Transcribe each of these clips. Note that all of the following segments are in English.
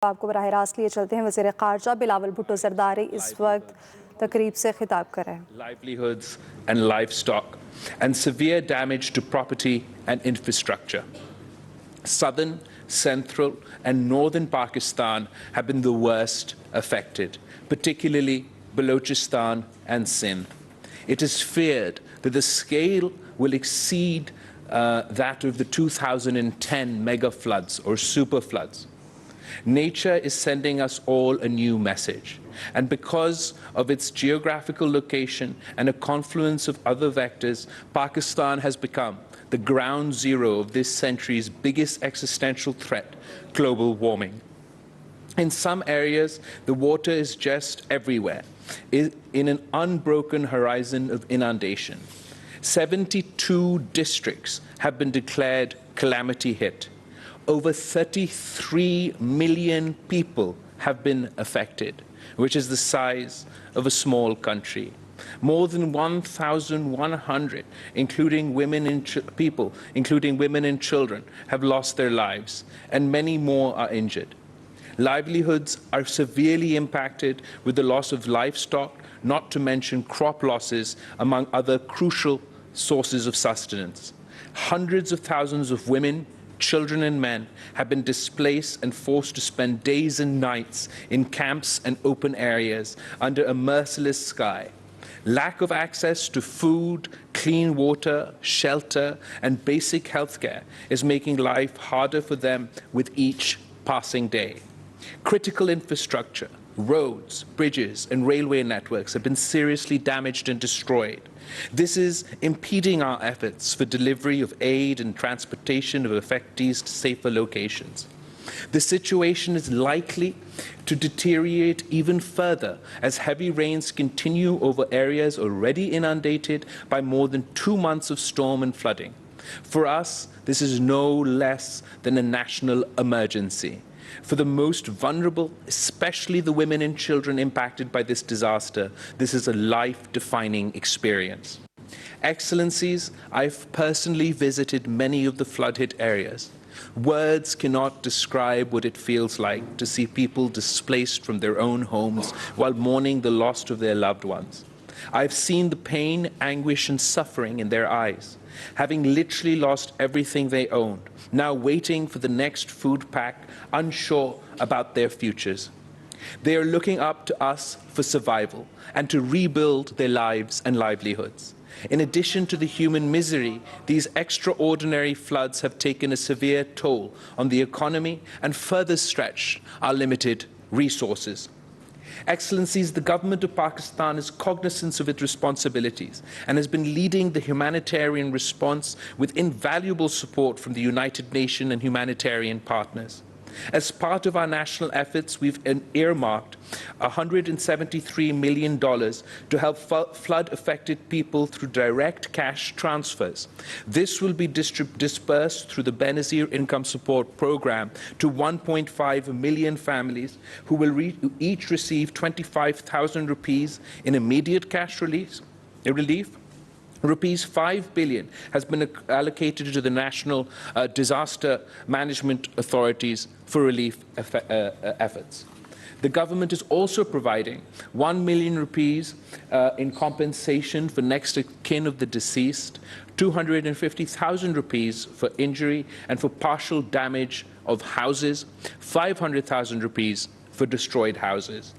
आपको बराह रास्त लिए चलते हैं। वज़ीर ख़ारजा बिलावल भुट्टो ज़रदारी इस वक्त तकरीब से खिताब कर रहे हैं। Livelihoods and livestock and severe damage to property and infrastructure. Southern, central and northern Pakistan have been the worst affected, particularly Balochistan and Sindh. It is feared that the scale will exceed that of the 2010 mega floods or super floods. Nature is sending us all a new message, and because of its geographical location and a confluence of other vectors, Pakistan has become the ground zero of this century's biggest existential threat, global warming. In some areas, the water is just everywhere, in an unbroken horizon of inundation. 72 districts have been declared calamity hit. Over 33 million people have been affected, which is the size of a small country. More than 1,100, including women and children, have lost their lives, and many more are injured. Livelihoods are severely impacted with the loss of livestock, not to mention crop losses, among other crucial sources of sustenance. Hundreds of thousands of women, children and men have been displaced and forced to spend days and nights in camps and open areas under a merciless sky. Lack of access to food, clean water, shelter, and basic health care is making life harder for them with each passing day. Critical infrastructure, roads, bridges, and railway networks have been seriously damaged and destroyed. This is impeding our efforts for delivery of aid and transportation of affectees to safer locations. The situation is likely to deteriorate even further as heavy rains continue over areas already inundated by more than 2 months of storm and flooding. For us, this is no less than a national emergency. For the most vulnerable, especially the women and children impacted by this disaster, this is a life-defining experience. Excellencies, I've personally visited many of the flood-hit areas. Words cannot describe what it feels like to see people displaced from their own homes while mourning the loss of their loved ones. I've seen the pain, anguish, and suffering in their eyes, having literally lost everything they owned, now waiting for the next food pack, unsure about their futures. They are looking up to us for survival and to rebuild their lives and livelihoods. In addition to the human misery, these extraordinary floods have taken a severe toll on the economy and further stretched our limited resources. Excellencies, the government of Pakistan is cognizant of its responsibilities and has been leading the humanitarian response with invaluable support from the United Nations and humanitarian partners. As part of our national efforts, we've earmarked $173 million to help flood-affected people through direct cash transfers. This will be dispersed through the Benazir Income Support Program to 1.5 million families who will each receive 25,000 rupees in immediate cash relief. Rupees 5 billion has been allocated to the National Disaster Management Authorities for relief efforts. The government is also providing 1 million rupees in compensation for next of kin of the deceased, 250,000 rupees for injury and for partial damage of houses, 500,000 rupees for destroyed houses.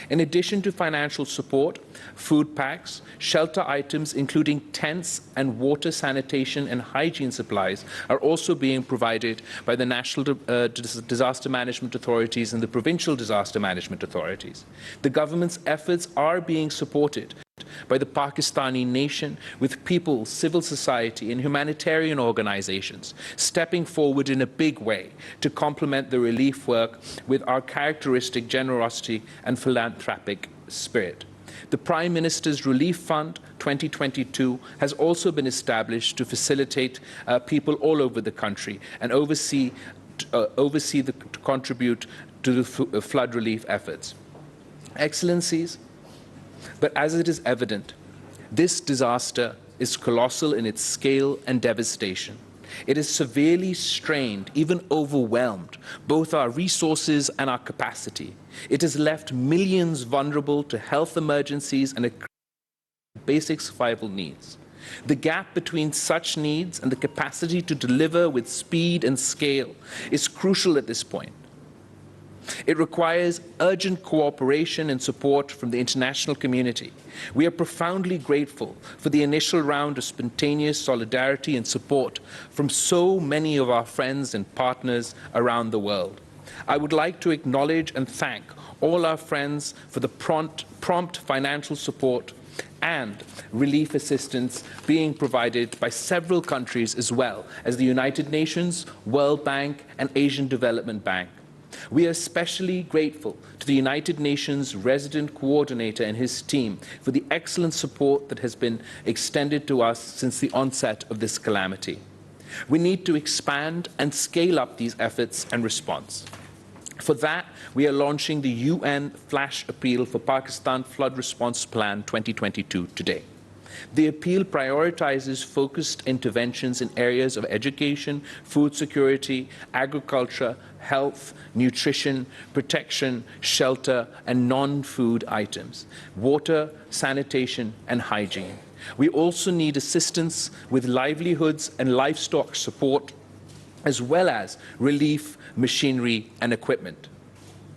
In addition to financial support, food packs, shelter items, including tents and water, sanitation and hygiene supplies, are also being provided by the National Disaster Management Authorities and the Provincial Disaster Management Authorities. The government's efforts are being supported by the Pakistani nation, with people, civil society and humanitarian organizations stepping forward in a big way to complement the relief work with our characteristic generosity and philanthropic spirit. The Prime Minister's Relief Fund 2022 has also been established to facilitate people all over the country and to contribute to the flood relief efforts. Excellencies, but as it is evident, this disaster is colossal in its scale and devastation. It has severely strained, even overwhelmed, both our resources and our capacity. It has left millions vulnerable to health emergencies and basic survival needs. The gap between such needs and the capacity to deliver with speed and scale is crucial at this point. It requires urgent cooperation and support from the international community. We are profoundly grateful for the initial round of spontaneous solidarity and support from so many of our friends and partners around the world. I would like to acknowledge and thank all our friends for the prompt financial support and relief assistance being provided by several countries as well as the United Nations, World Bank, and Asian Development Bank. We are especially grateful to the United Nations resident coordinator and his team for the excellent support that has been extended to us since the onset of this calamity. We need to expand and scale up these efforts and response. For that, we are launching the UN Flash Appeal for Pakistan Flood Response Plan 2022 today. The appeal prioritizes focused interventions in areas of education, food security, agriculture, health, nutrition, protection, shelter, and non-food items, water, sanitation, and hygiene. We also need assistance with livelihoods and livestock support, as well as relief, machinery, and equipment.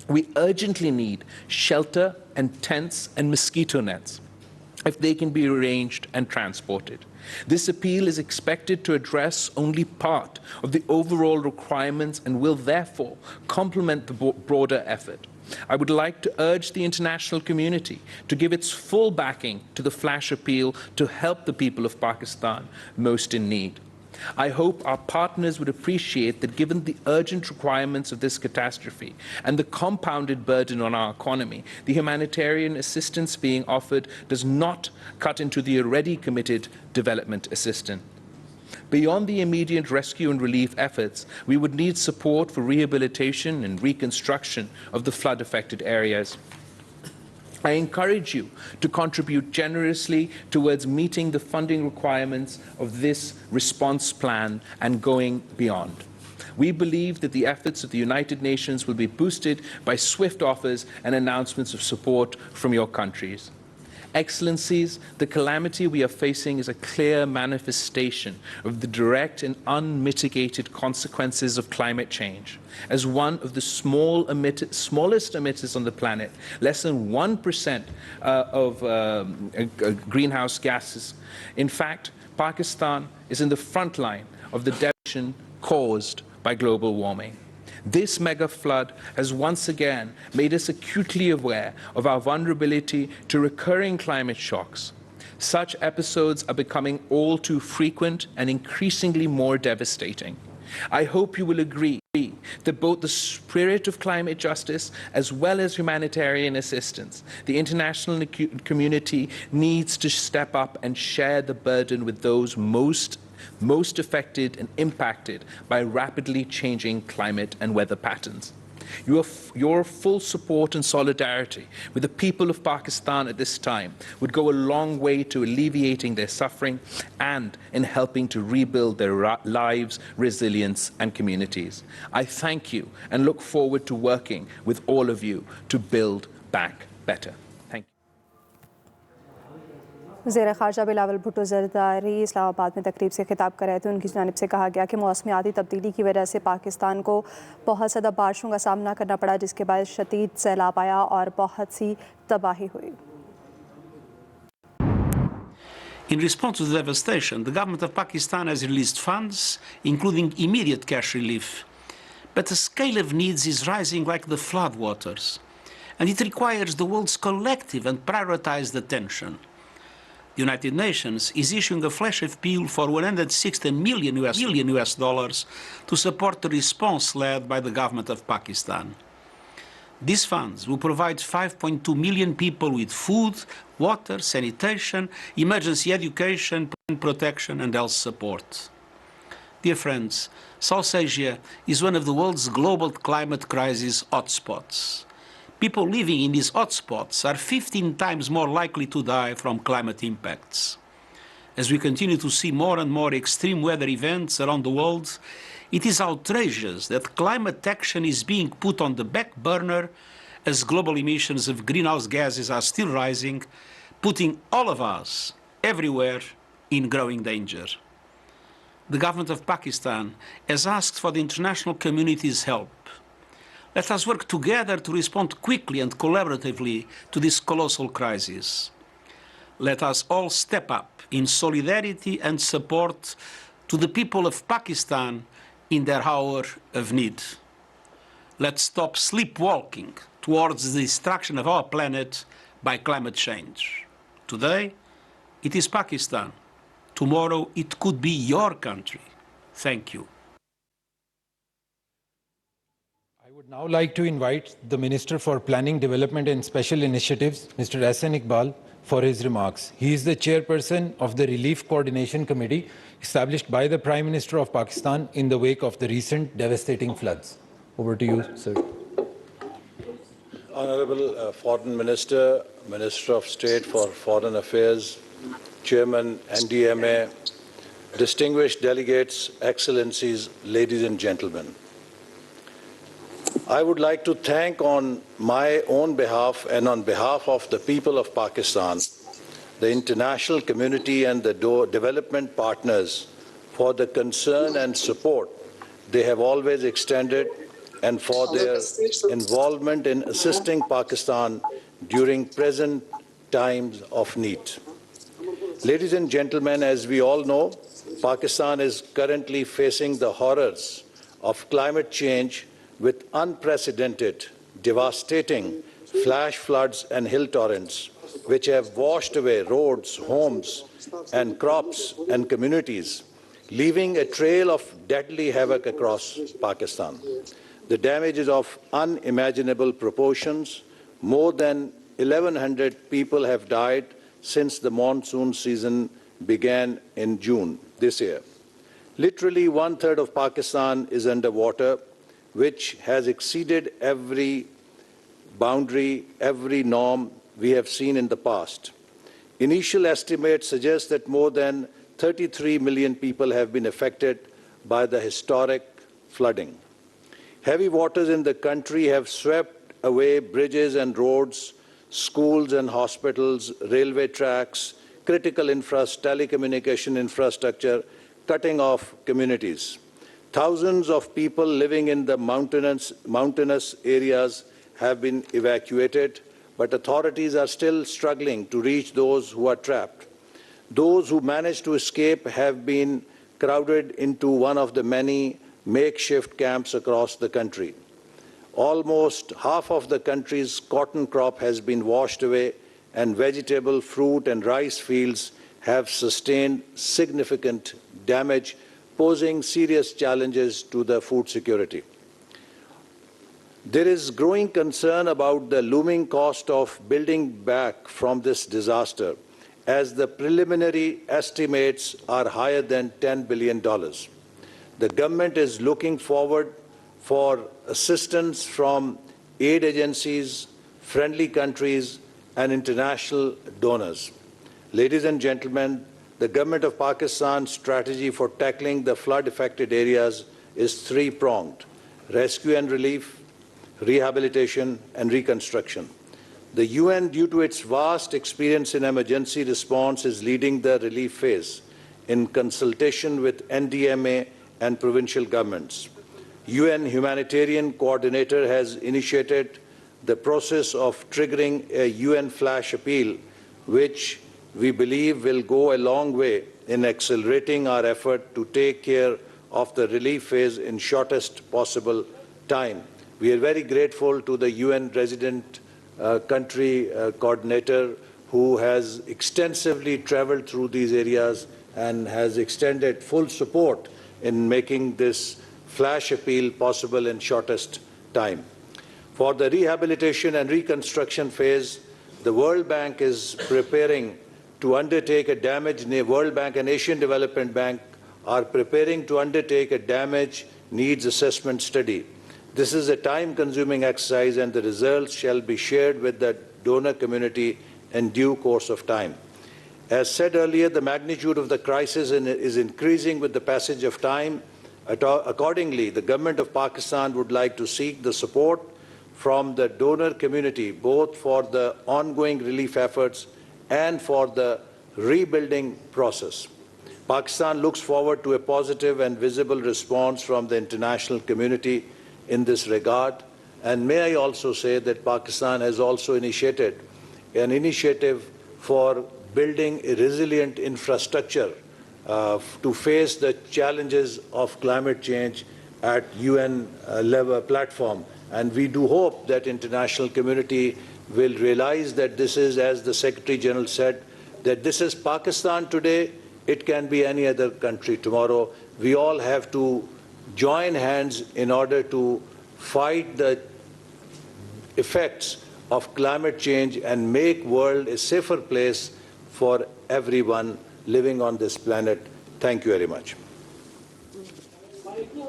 We urgently need shelter and tents and mosquito nets, if they can be arranged and transported. This appeal is expected to address only part of the overall requirements and will therefore complement the broader effort. I would like to urge the international community to give its full backing to the Flash Appeal to help the people of Pakistan most in need. I hope our partners would appreciate that given the urgent requirements of this catastrophe and the compounded burden on our economy, the humanitarian assistance being offered does not cut into the already committed development assistance. Beyond the immediate rescue and relief efforts, we would need support for rehabilitation and reconstruction of the flood-affected areas. I encourage you to contribute generously towards meeting the funding requirements of this response plan and going beyond. We believe that the efforts of the United Nations will be boosted by swift offers and announcements of support from your countries. Excellencies, the calamity we are facing is a clear manifestation of the direct and unmitigated consequences of climate change. As one of the smallest emitters on the planet, less than 1% of greenhouse gases. In fact, Pakistan is in the front line of the devastation caused by global warming. This mega flood has once again made us acutely aware of our vulnerability to recurring climate shocks. Such episodes are becoming all too frequent and increasingly more devastating. I hope you will agree that both the spirit of climate justice as well as humanitarian assistance, the international community needs to step up and share the burden with those most affected and impacted by rapidly changing climate and weather patterns. Your full support and solidarity with the people of Pakistan at this time would go a long way to alleviating their suffering and in helping to rebuild their lives, resilience, and communities. I thank you and look forward to working with all of you to build back better. वज़ीर ख़ारजा बिलावल भुट्टो ज़रदारी इस्लामाबाद में तकरीब से खिताब कर रहे थे। उनकी जानिब से कहा गया कि मौसमियाती तब्दीली की वजह से पाकिस्तान को बहुत ज़्यादा बारिशों का सामना करना पड़ा, जिसके बाद शदीद सैलाब आया और बहुत सी तबाही हुई। In response to the devastation, the government of Pakistan has released funds, including immediate cash relief. But the scale of needs is rising like the floodwaters, and it requires the world's collective and prioritized attention. The United Nations is issuing a flash appeal for $160 million to support the response led by the government of Pakistan. These funds will provide 5.2 million people with food, water, sanitation, emergency education, protection, and health support. Dear friends, South Asia is one of the world's global climate crisis hotspots. People living in these hotspots are 15 times more likely to die from climate impacts. as we continue to see more and more extreme weather events around the world, it is outrageous that climate action is being put on the back burner as global emissions of greenhouse gases are still rising, putting all of us, everywhere, in growing danger. The government of Pakistan has asked for the international community's help. Let us work together to respond quickly and collaboratively to this colossal crisis. Let us all step up in solidarity and support to the people of Pakistan in their hour of need. Let's stop sleepwalking towards the destruction of our planet by climate change. Today, it is Pakistan. Tomorrow, it could be your country. Thank you. I would now like to invite the Minister for Planning, Development and Special Initiatives, Mr. Ahsan Iqbal, for his remarks. He is the chairperson of the Relief Coordination Committee established by the Prime Minister of Pakistan in the wake of the recent devastating floods. Over to you, sir. Honorable Foreign Minister, Minister of State for Foreign Affairs, Chairman, NDMA, distinguished delegates, Excellencies, ladies and gentlemen. I would like to thank on my own behalf and on behalf of the people of Pakistan, the international community and the development partners for the concern and support they have always extended and for their involvement in assisting Pakistan during present times of need. Ladies and gentlemen, as we all know, Pakistan is currently facing the horrors of climate change with unprecedented, devastating flash floods and hill torrents, which have washed away roads, homes, and crops and communities, leaving a trail of deadly havoc across Pakistan. The damage is of unimaginable proportions. More than 1,100 people have died since the monsoon season began in June this year. Literally 1/3 of Pakistan is underwater, which has exceeded every boundary, every norm we have seen in the past. Initial estimates suggest that more than 33 million people have been affected by the historic flooding. Heavy waters in the country have swept away bridges and roads, schools and hospitals, railway tracks, critical telecommunication infrastructure, cutting off communities. Thousands of people living in the mountainous areas have been evacuated, but authorities are still struggling to reach those who are trapped. Those who managed to escape have been crowded into one of the many makeshift camps across the country. Almost half of the country's cotton crop has been washed away, and vegetable, fruit, and rice fields have sustained significant damage, posing serious challenges to the food security. There is growing concern about the looming cost of building back from this disaster, as the preliminary estimates are higher than $10 billion. The government is looking forward for assistance from aid agencies, friendly countries, and international donors. Ladies and gentlemen, the government of Pakistan's strategy for tackling the flood-affected areas is three-pronged: rescue and relief, rehabilitation, and reconstruction. The UN, due to its vast experience in emergency response, is leading the relief phase in consultation with NDMA and provincial governments. UN Humanitarian Coordinator has initiated the process of triggering a UN flash appeal, which we believe will go a long way in accelerating our effort to take care of the relief phase in shortest possible time. We are very grateful to the UN resident country coordinator who has extensively traveled through these areas and has extended full support in making this flash appeal possible in shortest time. For the rehabilitation and reconstruction phase, the World Bank is preparing to undertake a World Bank and Asian Development Bank are preparing to undertake a damage needs assessment study. This is a time-consuming exercise, and the results shall be shared with the donor community in due course of time. As said earlier, the magnitude of the crisis is increasing with the passage of time. Accordingly, the government of Pakistan would like to seek the support from the donor community, both for the ongoing relief efforts and for the rebuilding process. Pakistan looks forward to a positive and visible response from the international community in this regard. And may I also say that Pakistan has also initiated an initiative for building a resilient infrastructure to face the challenges of climate change at UN level platform. And we do hope that international community will realize that this is, as the Secretary General said, that this is Pakistan today, it can be any other country tomorrow. We all have to join hands in order to fight the effects of climate change and make the world a safer place for everyone living on this planet. Thank you very much.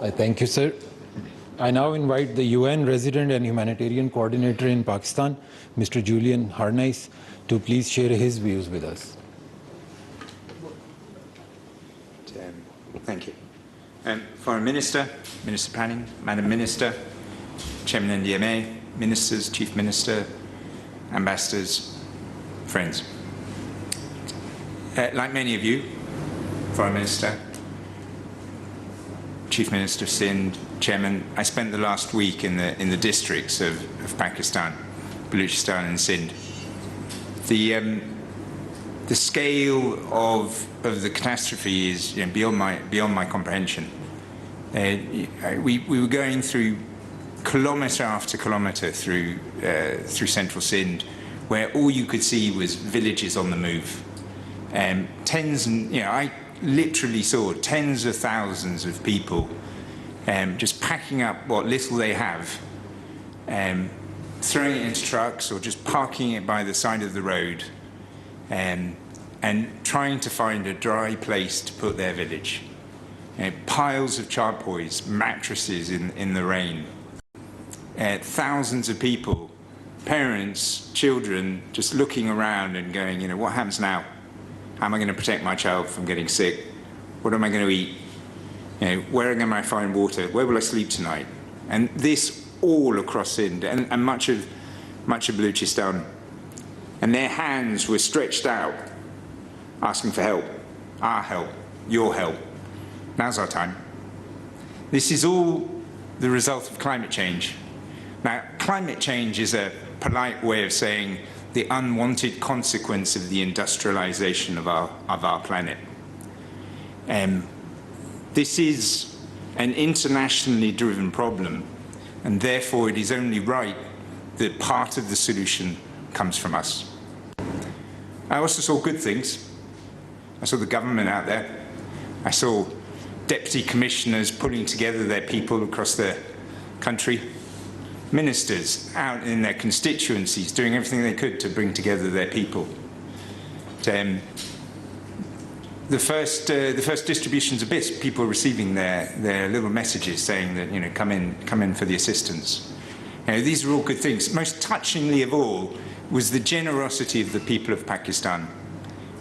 I thank you, sir. I now invite the UN Resident and Humanitarian Coordinator in Pakistan, Mr. Julian Harnais, to please share his views with us. Thank you. Foreign Minister, Minister Planning, Madam Minister, Chairman NDMA, Ministers, Chief Minister, Ambassadors, friends. Like many of you, Foreign Minister, Chief Minister of Sindh, Chairman, I spent the last week in the districts of Pakistan, Baluchistan and Sindh. The scale of the catastrophe is beyond my comprehension. We were going through kilometre after kilometre through central Sindh, where all you could see was villages on the move. I literally saw tens of thousands of people just packing up what little they have, throwing it into trucks or just parking it by the side of the road, and trying to find a dry place to put their village. Piles of charpoys, mattresses in the rain. Thousands of people, parents, children, just looking around and going, what happens now? How am I going to protect my child from getting sick? What am I going to eat? Where am I find water? Where will I sleep tonight? And this all across Sindh and much of Baluchistan. And their hands were stretched out, asking for help, our help, your help. Now's our time. This is all the result of climate change. Now, climate change is a polite way of saying the unwanted consequence of the industrialization of our planet. This is an internationally driven problem, and therefore it is only right that part of the solution comes from us. I also saw good things. I saw the government out there. I saw deputy commissioners pulling together their people across the country. Ministers out in their constituencies doing everything they could to bring together their people. The first distributions of bits, people receiving their little messages saying that come in for the assistance. These are all good things. Most touchingly of all was the generosity of the people of Pakistan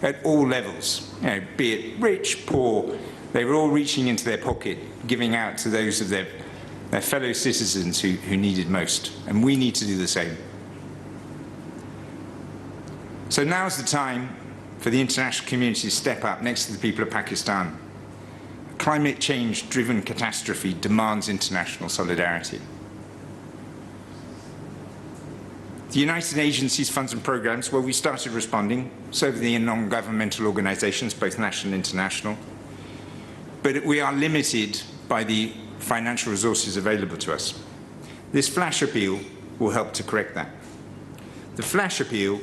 at all levels. Be it rich, poor, they were all reaching into their pocket, giving out to those of their fellow citizens who needed most, and we need to do the same. So now's the time for the international community to step up next to the people of Pakistan. Climate change-driven catastrophe demands international solidarity. The United Agencies, funds and programs, well, we started responding, so have the non-governmental organizations, both national and international, but we are limited by the financial resources available to us. This flash appeal will help to correct that. The flash appeal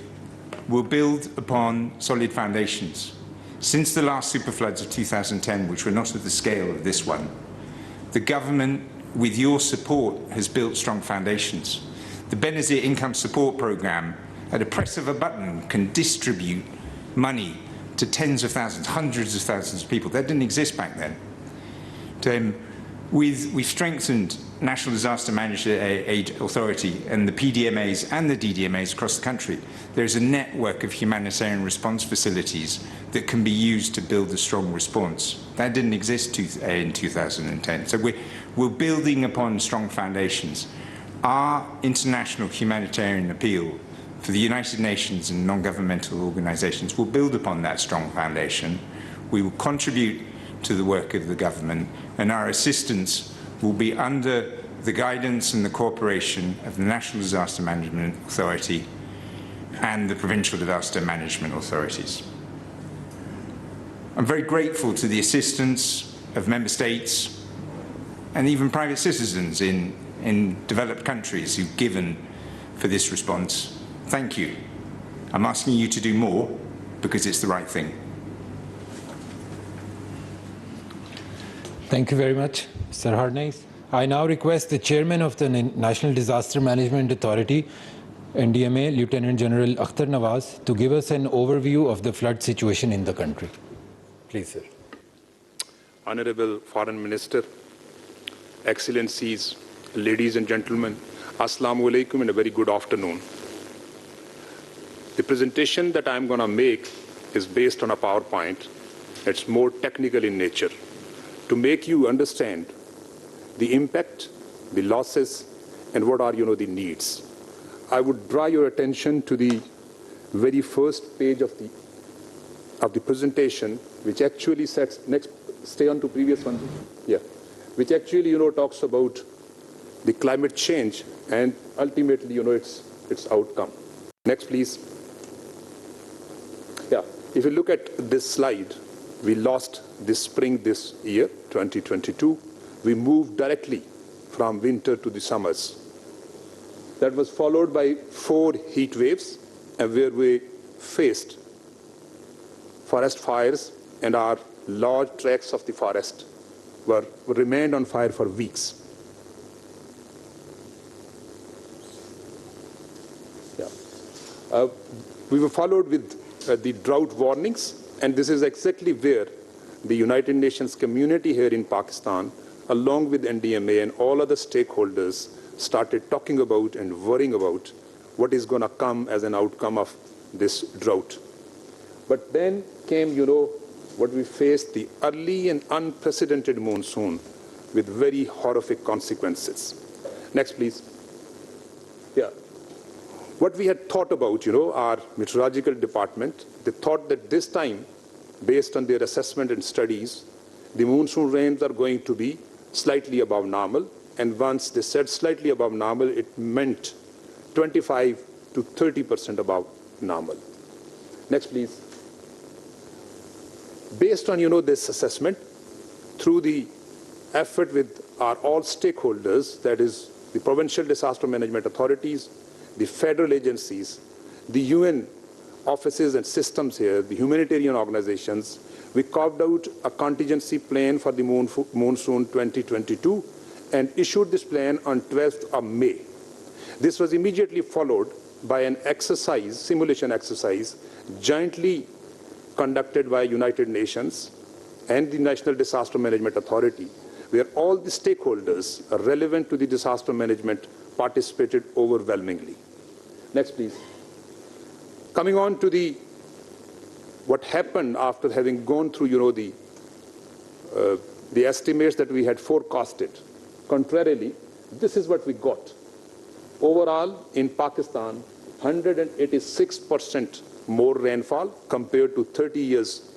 will build upon solid foundations. Since the last superfloods of 2010, which were not of the scale of this one, the government, with your support, has built strong foundations. The Benazir Income Support Programme, at a press of a button, can distribute money to tens of thousands, hundreds of thousands of people. That didn't exist back then. We've strengthened National Disaster Aid Authority and the PDMAs and the DDMAs across the country, there's a network of humanitarian response facilities that can be used to build a strong response. That didn't exist in 2010. So we're building upon strong foundations. Our international humanitarian appeal for the United Nations and non-governmental organizations will build upon that strong foundation. We will contribute to the work of the government, and our assistance will be under the guidance and the cooperation of the National Disaster Management Authority and the Provincial Disaster Management Authorities. I'm very grateful to the assistance of member states and even private citizens in developed countries who've given for this response. Thank you. I'm asking you to do more because it's the right thing. Thank you very much, Mr. Harnais. I now request the Chairman of the National Disaster Management Authority, NDMA, Lieutenant General Akhtar Nawaz, to give us an overview of the flood situation in the country. Please, sir. Honorable Foreign Minister, Excellencies, ladies and gentlemen, Assalamu alaikum and a very good afternoon. The presentation that I'm going to make is based on a PowerPoint. It's more technical in nature to make you understand the impact, the losses, and what are, the needs. I would draw your attention to the very first page of the presentation, which actually sets stay on to previous one. Yeah, which actually, talks about the climate change and ultimately, its outcome. Next, please. Yeah, if you look at this slide, we lost this spring this year, 2022. We moved directly from winter to the summers. That was followed by 4 heat waves, and where we faced forest fires, and our large tracts of the forest remained on fire for weeks. Yeah. We were followed with the drought warnings, and this is exactly where the United Nations community here in Pakistan, along with NDMA and all other stakeholders, started talking about and worrying about what is going to come as an outcome of this drought. But then came, what we faced, the early and unprecedented monsoon with very horrific consequences. Next, please. Yeah. What we had thought about, our meteorological department, they thought that this time, based on their assessment and studies, the monsoon rains are going to be slightly above normal. And once they said slightly above normal, it meant 25 to 30% above normal. Next, please. Based on, this assessment, through the effort with our all stakeholders, that is the provincial disaster management authorities, the federal agencies, the UN offices and systems here, the humanitarian organizations, we carved out a contingency plan for the monsoon 2022 and issued this plan on 12th of May. This was immediately followed by an exercise, simulation exercise, jointly conducted by United Nations and the National Disaster Management Authority, where all the stakeholders relevant to the disaster management participated overwhelmingly. Next, please. Coming on to what happened after having gone through, the estimates that we had forecasted. Contrarily, this is what we got. Overall, in Pakistan, 186% more rainfall compared to 30 years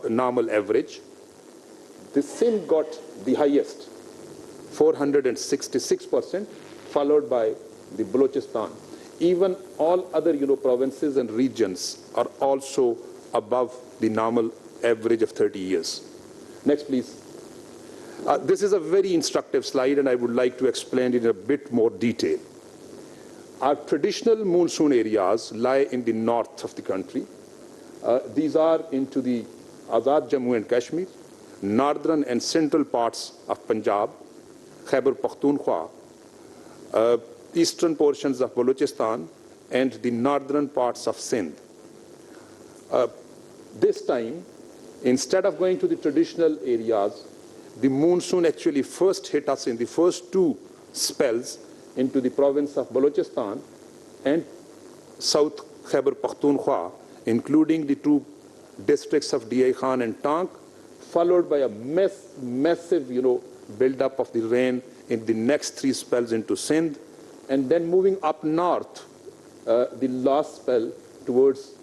normal average. The Sindh got the highest, 466%, followed by the Balochistan. Even all other provinces and regions are also above the normal average of 30 years. Next, please. This is a very instructive slide, and I would like to explain it in a bit more detail. Our traditional monsoon areas lie in the north of the country. These are into the Azad Jammu and Kashmir, northern and central parts of Punjab, Khyber Pakhtunkhwa, eastern portions of Balochistan, and the northern parts of Sindh. This time, instead of going to the traditional areas, the monsoon actually first hit us in the first 2 spells into the province of Balochistan and South Khyber Pakhtunkhwa, including the two districts of Di Khan and Tank, followed by a massive, build-up of the rain in the next three spells into Sindh, and then moving up north, the last spell towards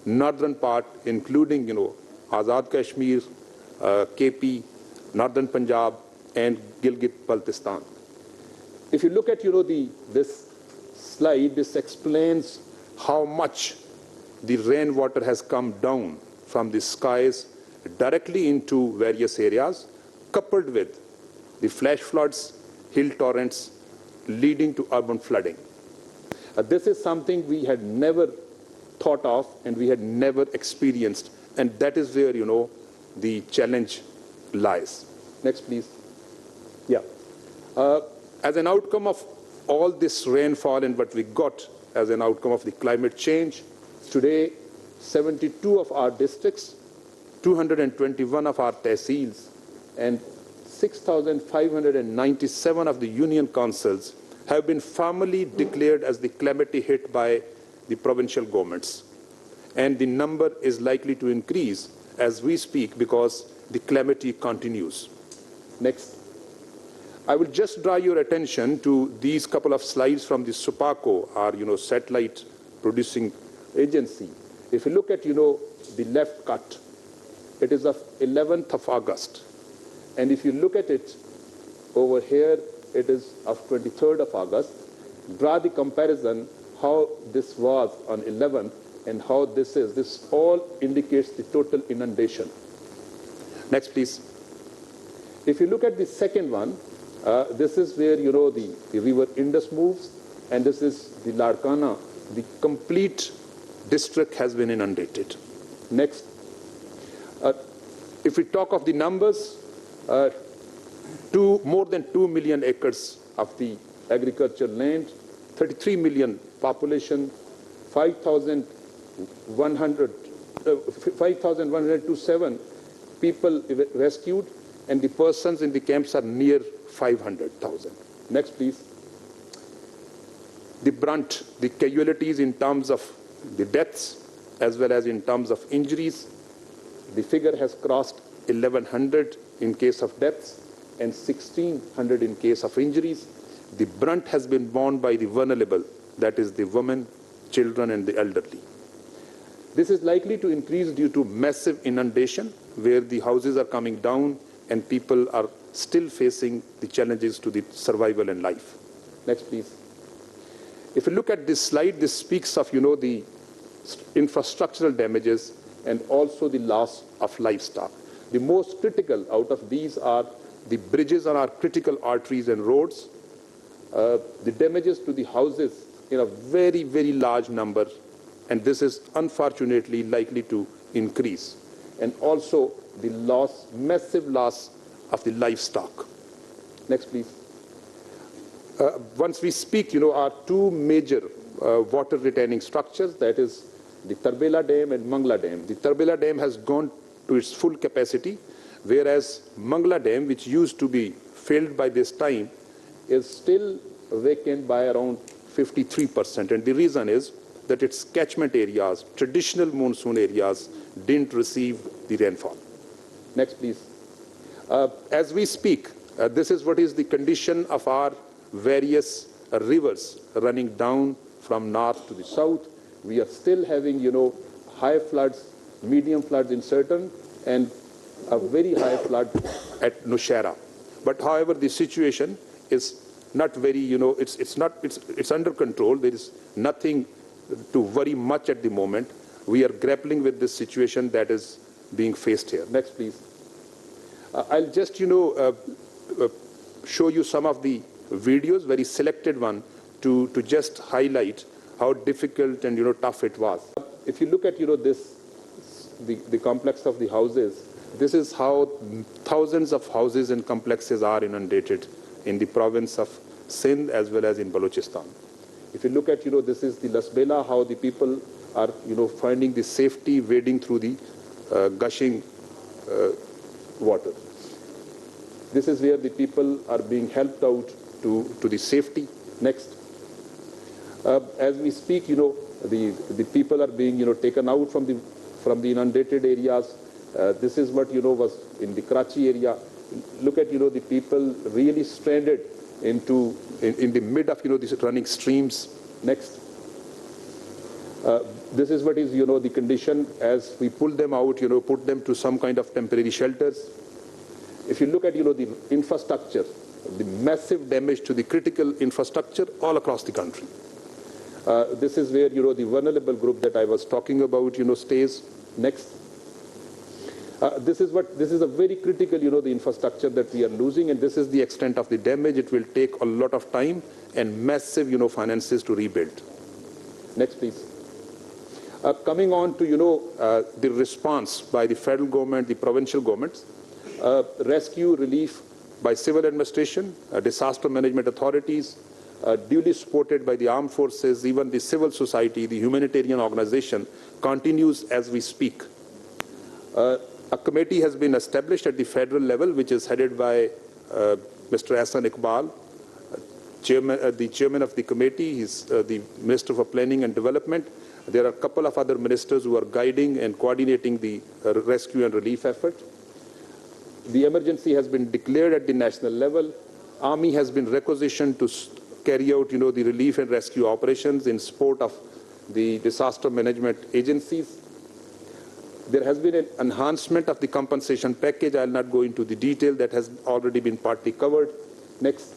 northern part, including, Azad Kashmir, KP, northern Punjab, and Gilgit-Baltistan. If you look at, this slide, this explains how much the rainwater has come down from the skies directly into various areas, coupled with the flash floods, hill torrents, leading to urban flooding. This is something we had never thought of and we had never experienced, and that is where, the challenge lies. Next, please. Yeah. As an outcome of all this rainfall and what we got as an outcome of the climate change, today 72 of our districts, 221 of our tehsils, and 6,597 of the union councils have been formally declared as the calamity hit by the provincial governments. And the number is likely to increase as we speak because the calamity continues. Next. I will just draw your attention to these couple of slides from the SUPACO, our satellite producing agency. If you look at the left cut, it is of 11th of August. And if you look at it over here, it is of 23rd of August. Draw the comparison how this was on 11th and how this is. This all indicates the total inundation. Next, please. If you look at the second one, this is where, the river Indus moves, and this is the Larkana. The complete district has been inundated. Next. If we talk of the numbers, more than 2 million acres of the agricultural land, 33 million population, 5,127 people rescued, and the persons in the camps are near 500,000. Next, please. The brunt, the casualties in terms of the deaths as well as in terms of injuries, the figure has crossed 1,100 in case of deaths and 1,600 in case of injuries. The brunt has been borne by the vulnerable, that is the women, children, and the elderly. This is likely to increase due to massive inundation, where the houses are coming down and people are still facing the challenges to the survival and life. Next, please. If you look at this slide, this speaks of, the infrastructural damages and also the loss of livestock. The most critical out of these are the bridges on our critical arteries and roads, the damages to the houses in a very, very large number, and this is unfortunately likely to increase. And also the loss, massive loss of the livestock. Next, please. Once we speak, our two major water retaining structures, that is the Tarbela Dam and Mangla Dam. The Tarbela Dam has gone to its full capacity, whereas Mangla Dam, which used to be filled by this time, is still vacant by around 53%. And the reason is that its catchment areas, traditional monsoon areas, didn't receive the rainfall. Next, please. As we speak, this is what is the condition of our various rivers running down from north to the south. We are still having, high floods, medium floods in certain, and a very high flood at Nowshera. But however, the situation is not very, it's under control. There is nothing to worry much at the moment. We are grappling with this situation that is being faced here. Next, please. I'll just, show you some of the videos, very selected one, to just highlight how difficult and, tough it was. If you look at, the complex of the houses, this is how thousands of houses and complexes are inundated in the province of Sindh as well as in Balochistan. If you look at, this is the Lasbela, how the people are, finding the safety wading through the gushing water. This is where the people are being helped out to the safety. Next. As we speak, the people are being, taken out from the inundated areas. This is what, was in the Karachi area. Look at, the people really stranded in the mid of, these running streams. Next. This is what is, the condition as we pull them out, put them to some kind of temporary shelters. If you look at, the infrastructure, the massive damage to the critical infrastructure all across the country. This is where, the vulnerable group that I was talking about, stays. Next. This is a very critical, the infrastructure that we are losing, and this is the extent of the damage. It will take a lot of time and massive, finances to rebuild. Next, please. Coming on to, the response by the federal government, the provincial governments, rescue relief by civil administration, disaster management authorities, duly supported by the armed forces, even the civil society, the humanitarian organization, continues as we speak. A committee has been established at the federal level, which is headed by Mr. Ahsan Iqbal, the chairman of the committee. He's the Minister for Planning and Development. There are a couple of other ministers who are guiding and coordinating the rescue and relief effort. The emergency has been declared at the national level. Army has been requisitioned to carry out, the relief and rescue operations in support of the disaster management agencies. There has been an enhancement of the compensation package. I'll not go into the detail. That has already been partly covered. Next.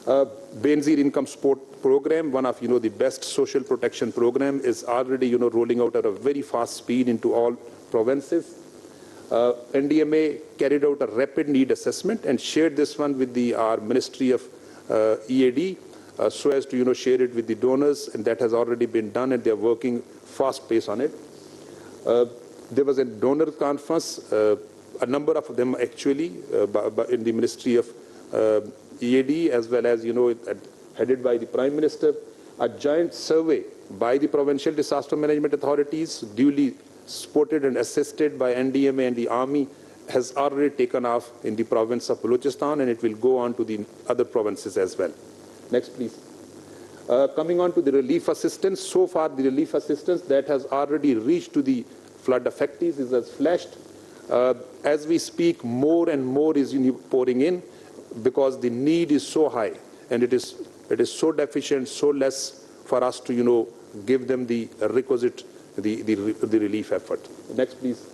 Benazir Income Support Program, one of, the best social protection program, is already, rolling out at a very fast speed into all provinces. NDMA carried out a rapid need assessment and shared this one with our Ministry of EAD so as to, share it with the donors, and that has already been done, and they're working fast pace on it. There was a donor conference, a number of them actually, in the Ministry of EAD, as well as, headed by the Prime Minister. A joint survey by the provincial disaster management authorities, duly supported and assisted by NDMA and the Army, has already taken off in the province of Balochistan, and it will go on to the other provinces as well. Next, please. Coming on to the relief assistance, so far the relief assistance that has already reached to the flood affectees is as flashed. As we speak, more and more is pouring in because the need is so high, and it is so deficient, so less for us to give them the requisite the relief effort. Next, please.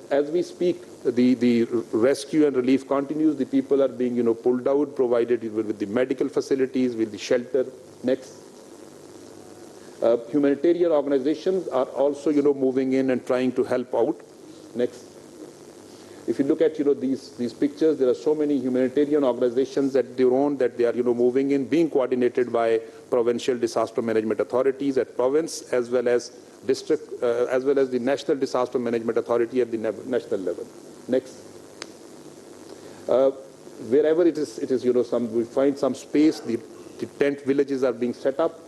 As we speak, the rescue and relief continues. The people are being pulled out, provided with the medical facilities, with the shelter. Next. Humanitarian organizations are also moving in and trying to help out. Next. If you look at these pictures, there are so many humanitarian organizations at their own that they are moving in, being coordinated by provincial disaster management authorities at province, as well as district, as well as the National Disaster Management Authority at the national level. Next. Wherever it is we find some space, the tent villages are being set up,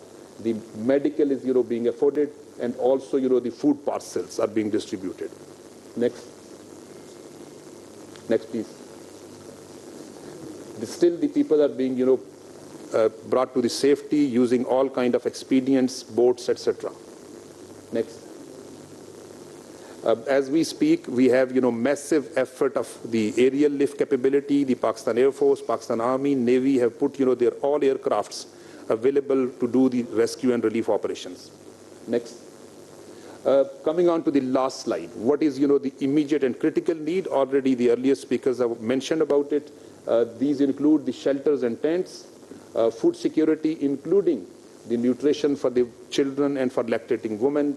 the medical is being afforded, and also the food parcels are being distributed. Next. Next, please. Still, the people are being, brought to the safety using all kind of expedients, boats, etc. Next. As we speak, we have, massive effort of the aerial lift capability. The Pakistan Air Force, Pakistan Army, Navy have put, their all aircrafts available to do the rescue and relief operations. Next. Coming on to the last slide, what is, the immediate and critical need? Already the earlier speakers have mentioned about it. These include the shelters and tents, food security, including the nutrition for the children and for lactating women,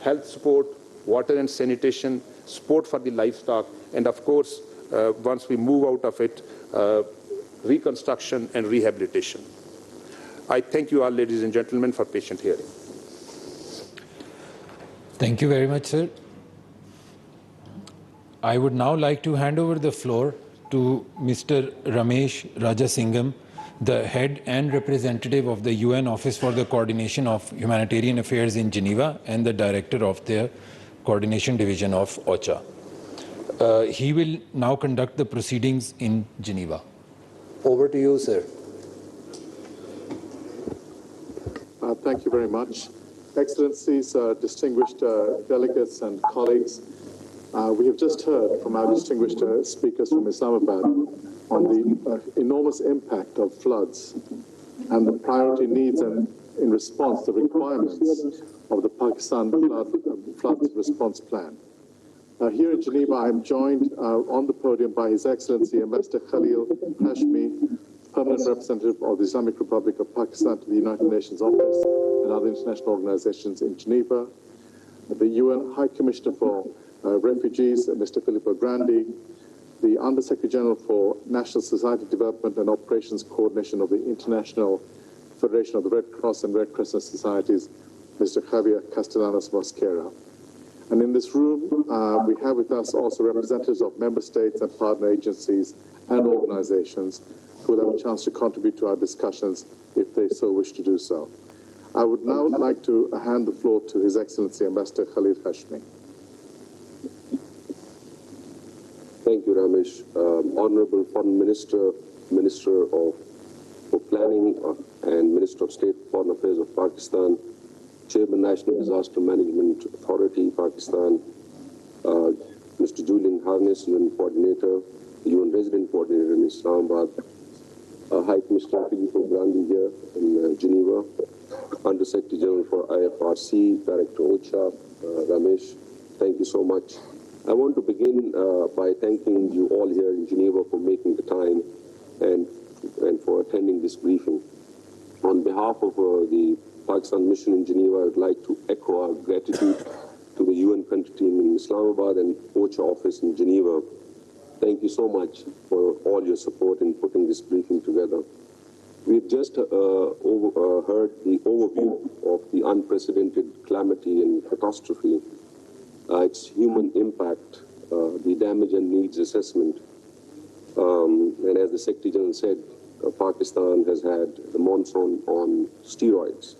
health support, water and sanitation, support for the livestock, and of course, once we move out of it, reconstruction and rehabilitation. I thank you all, ladies and gentlemen, for patient hearing. Thank you very much, sir. I would now like to hand over the floor to Mr. Ramesh Rajasingham, the head and representative of the UN Office for the Coordination of Humanitarian Affairs in Geneva and the director of the Coordination Division of OCHA. He will now conduct the proceedings in Geneva. Over to you, sir. Thank you very much. Excellencies, distinguished delegates and colleagues, we have just heard from our distinguished speakers from Islamabad on the enormous impact of floods and the priority needs and in response the requirements of the Pakistan flood response plan. Here in Geneva, I'm joined on the podium by His Excellency Ambassador Khalil Hashmi, Permanent Representative of the Islamic Republic of Pakistan to the United Nations Office and other international organizations in Geneva, the UN High Commissioner for Refugees, Mr. Filippo Grandi, the Under-Secretary General for National Society Development and Operations Coordination of the International Federation of the Red Cross and Red Crescent Societies, Mr. Javier Castellanos Mosquera. And in this room, we have with us also representatives of member states and partner agencies and organizations who will have a chance to contribute to our discussions if they so wish to do so. I would now like to hand the floor to His Excellency Ambassador Khalil Hashmi. Thank you, Ramesh. Honorable Foreign Minister, Minister for Planning and Minister of State Foreign Affairs of Pakistan, Chairman National Disaster Management Authority, Pakistan, Mr. Julian Harness, UN Coordinator, UN Resident Coordinator in Islamabad, High Commissioner Filippo Grandi here in Geneva, Under Secretary General for IFRC, Director OCHA, Ramesh, thank you so much. I want to begin by thanking you all here in Geneva for making the time and for attending this briefing. On behalf of the Pakistan mission in Geneva, I would like to echo our gratitude to the UN country team in Islamabad and OCHA office in Geneva. Thank you so much for all your support in putting this briefing together. We've just heard the overview of the unprecedented calamity and catastrophe, its human impact, the damage and needs assessment. And as the Secretary General said, Pakistan has had the monsoon on steroids.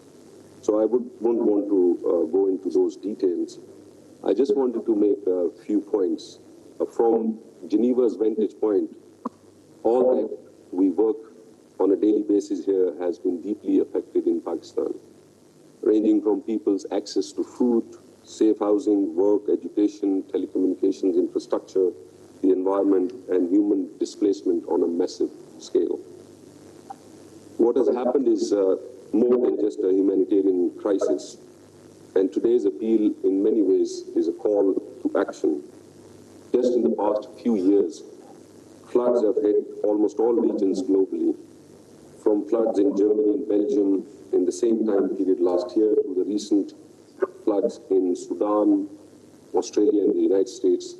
So I wouldn't want to go into those details. I just wanted to make a few points. From Geneva's vantage point, all that we work on a daily basis here has been deeply affected in Pakistan, ranging from people's access to food, safe housing, work, education, telecommunications infrastructure, the environment, and human displacement on a massive scale. What has happened is more than just a humanitarian crisis, and today's appeal in many ways is a call to action. Just in the past few years, floods have hit almost all regions globally, from floods in Germany and Belgium in the same time period last year to the recent floods in Sudan, Australia, and the United States,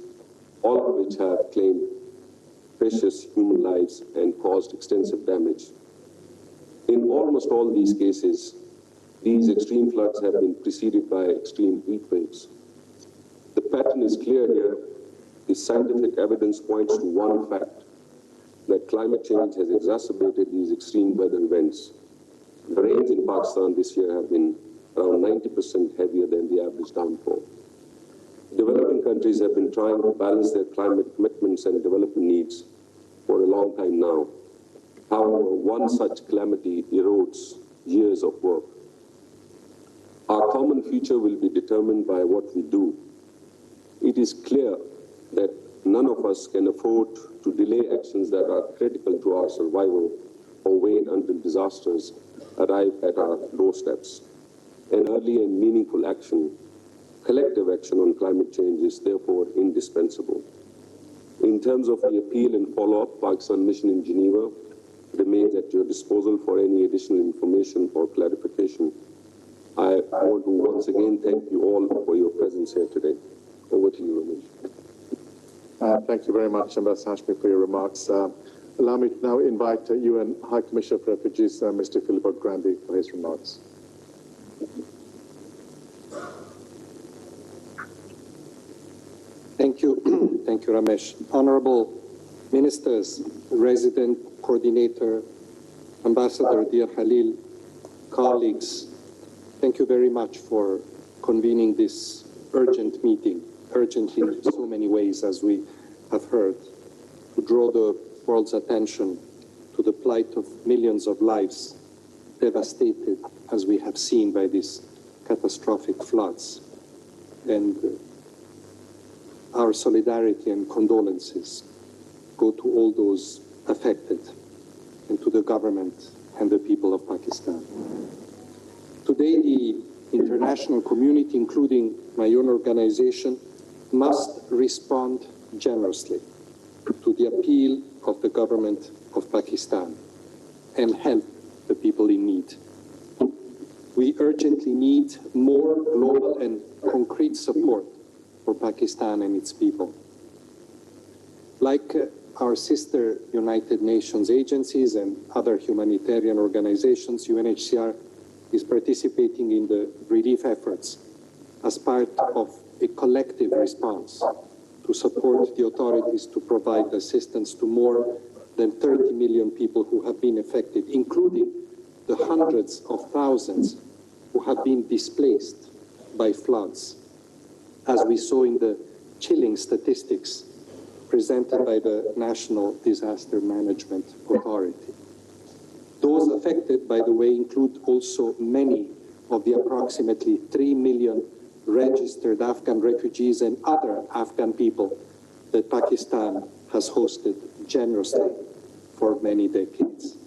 all of which have claimed precious human lives and caused extensive damage. In almost all these cases, these extreme floods have been preceded by extreme heat waves. The pattern is clear here. The scientific evidence points to one fact, that climate change has exacerbated these extreme weather events. The rains in Pakistan this year have been around 90% heavier than the average downpour. Developing countries have been trying to balance their climate commitments and development needs for a long time now. However, one such calamity erodes years of work. Our common future will be determined by what we do. It is clear that none of us can afford to delay actions that are critical to our survival or wait until disasters arrive at our doorsteps. An early and meaningful action, collective action on climate change is therefore indispensable. In terms of the appeal and follow-up, Pakistan mission in Geneva remains at your disposal for any additional information or clarification. I want to once again thank you all for your presence here today. Over to you, Ramesh. Thank you very much, Ambassador Hashmi, for your remarks. Allow me to now invite UN High Commissioner for Refugees, Mr. Filippo Grandi, for his remarks. Thank you. Thank you, Ramesh. Honorable Ministers, Resident Coordinator, Ambassador dear Khalil, colleagues, thank you very much for convening this urgent meeting, urgent in so many ways, as we have heard, to draw the world's attention to the plight of millions of lives devastated, as we have seen by these catastrophic floods. And our solidarity and condolences go to all those affected and to the government and the people of Pakistan. Today, the international community, including my own organization, must respond generously to the appeal of the government of Pakistan and help the people in need. We urgently need more global and concrete support for Pakistan and its people. Like our sister United Nations agencies and other humanitarian organizations, UNHCR is participating in the relief efforts as part of a collective response to support the authorities to provide assistance to more than 30 million people who have been affected, including the hundreds of thousands who have been displaced by floods, as we saw in the chilling statistics presented by the National Disaster Management Authority. Those affected, by the way, include also many of the approximately 3 million registered Afghan refugees and other Afghan people that Pakistan has hosted generously for many decades.